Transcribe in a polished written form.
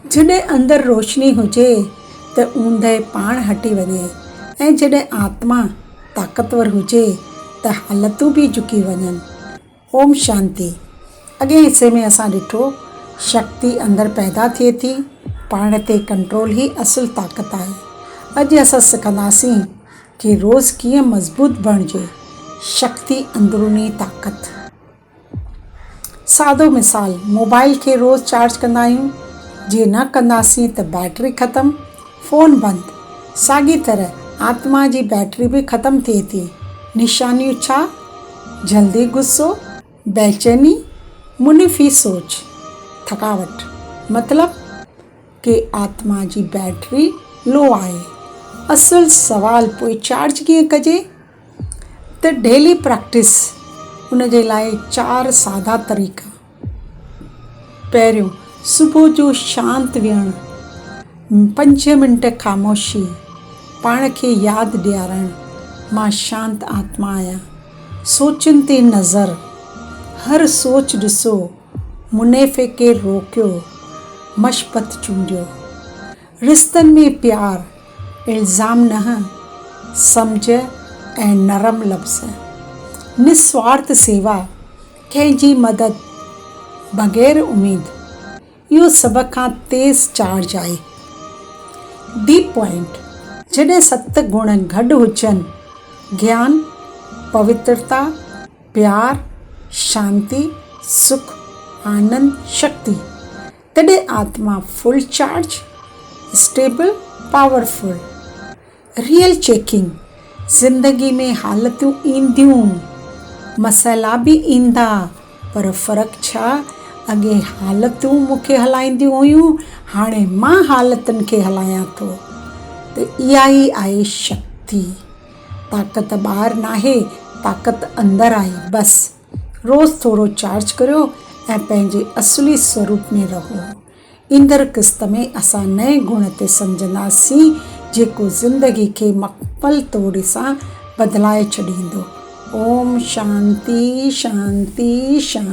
जॾहिं अंदरि रोशनी हुजे त ऊंदहि पाण हटी वञे ऐं जॾहिं आत्मा ताक़तवर हुजे त हालतूं बि झुकी वञनि। ओम शांति। अॻे हिसे में असां ॾिठो शक्ति अंदरि पैदा थिए थी, पाण ते कंट्रोल ई असुलु ताक़त आहे। अॼु असां सिखंदासीं कि रोज़ु कीअं मज़बूत बणिजे। शक्ति अंदरूनी ताक़त। सादो मिसाल, मोबाइल खे रोज़ु चार्ज कंदा आहियूं, जे न कंदासीं त बैटरी ख़तमु, फ़ोन बंदि। साॻी तरह आत्मा जी बैटरी बि ख़तमु थिए थी। निशानियूं छा? जल्दी गुस्सो, बेचैनी, मुनफ़ी सोच, थकावट। मतिलब कि आत्मा जी बैटरी लो आहे। असुलु सवाल पोइ चार्ज कीअं कजे? त डेली प्रैक्टिस। उन जे लाइ 4 सादा तरीक़ा। पहिरियों, सुबुह जो शांति विहणु, 5 मिंट ख़ामोशी, पाण खे यादि ॾियारणु, मां शांति आत्मा आहियां। सोचनि ते नज़र, हर सोच ॾिसो, मुनाफ़े खे रोकियो, मशबत चूंडियो। रिश्तनि में प्यार, इल्ज़ाम न, सम्झ ऐं नरम लफ़्ज़। निस्वार्थ सेवा, कंहिंजी मदद बग़ैर उमेद। इहो सभ खां तेज़ चार्ज आहे। डीप पॉइंट, जॾहिं 7 गुण गॾु हुजनि, ज्ञान, पवित्रता, प्यार, शांति, सुख, आनंद, शक्ति, तॾहिं आत्मा full charge, stable, powerful. Real checking, ज़िंदगी में हालतूं ईंदियूं, मसइला बि ईंदा, पर फ़र्क़ु छा? अॻे हालतूं मूंखे हलाईंदियूं हुयूं, हाणे मां हालतुनि खे हलायां थो। त इहा ई आहे शक्ति। ताक़त ॿाहिरि नाहे, ताक़त अंदरि आहे। बसि रोज़ु थोरो चार्ज करियो ऐं पंहिंजे असली स्वरूप में रहो। ईंदड़ क़िस्त में असां नए गुण ते सम्झंदासीं जेको ज़िंदगी खे मक़बल तौर सां बदिलाए छॾींदो। ओम शांति शांति शांति।